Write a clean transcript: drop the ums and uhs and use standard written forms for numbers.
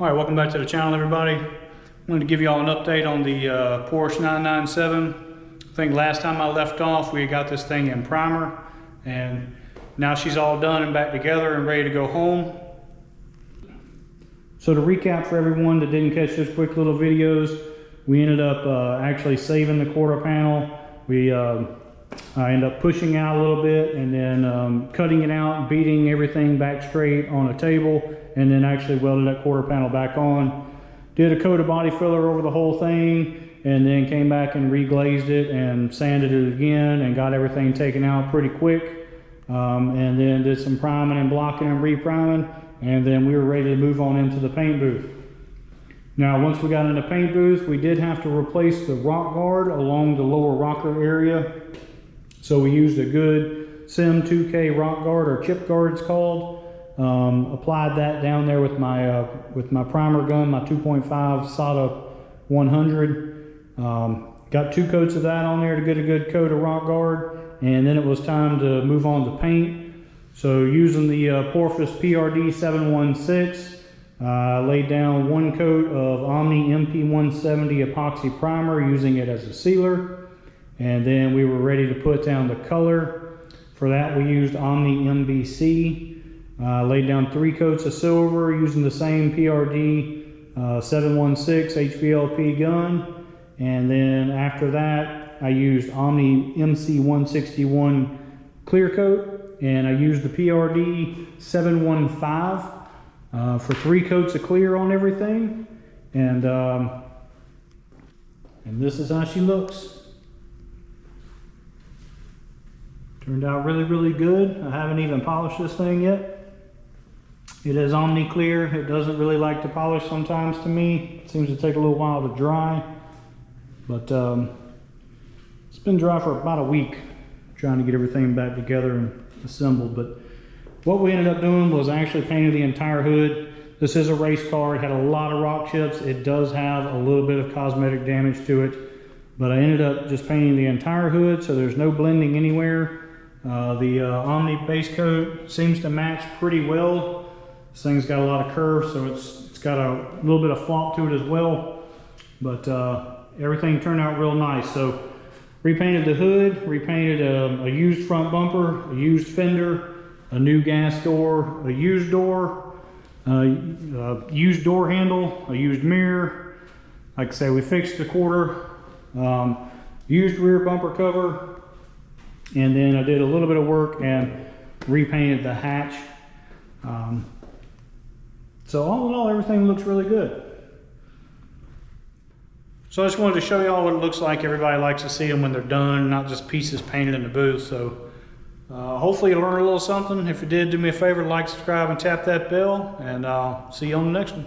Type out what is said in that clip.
All right, welcome back to the channel, everybody. I wanted to give you all an update on the Porsche 997. I think last time I left off, we got this thing in primer, and now she's all done and back together and ready to go home. So to recap for everyone that didn't catch those quick little videos, we ended up actually saving the quarter panel. I ended up pushing out a little bit and then cutting it out, beating everything back straight on a table, and then actually welded that quarter panel back on. Did a coat of body filler over the whole thing, and then came back and reglazed it and sanded it again and got everything taken out pretty quick. And then did some priming and blocking and re-priming, and then we were ready to move on into the paint booth. Now, once we got in the paint booth, we did have to replace the rock guard along the lower rocker area. So we used a good Sim 2K rock guard, or chip guard it's called. Applied that down there with my primer gun, my 2.5 SATA 100. Got 2 coats of that on there to get a good coat of rock guard, and then it was time to move on to paint. So using the Porsche PRD 716, laid down 1 coat of Omni MP170 epoxy primer, using it as a sealer. And then we were ready to put down the color. For that, we used Omni MBC. Laid down 3 coats of silver using the same PRD 716 HVLP gun. And then after that, I used Omni MC161 Clearcoat, and I used the PRD 715 for 3 coats of clear on everything. And this is how she looks. Turned out really, really good. I haven't even polished this thing yet. It is Omni Clear. It doesn't really like to polish sometimes to me. It seems to take a little while to dry. But it's been dry for about a week, trying to get everything back together and assembled. But what we ended up doing was actually painting the entire hood. This is a race car. It had a lot of rock chips. It does have a little bit of cosmetic damage to it. But I ended up just painting the entire hood, so there's no blending anywhere. The Omni Basecoat seems to match pretty well. This thing's got a lot of curves, so it's got a little bit of flop to it as well. But everything turned out real nice. So repainted the hood, repainted a used front bumper, a used fender, a new gas door, a used door, used door handle, a used mirror. Like I say, we fixed the quarter, used rear bumper cover, and then I did a little bit of work and repainted the hatch. So all in all, everything looks really good. So I just wanted to show you all what it looks like. Everybody likes to see them when they're done, not just pieces painted in the booth. So hopefully you learned a little something. If you did, do me a favor, like, subscribe, and tap that bell, and I'll see you on the next one.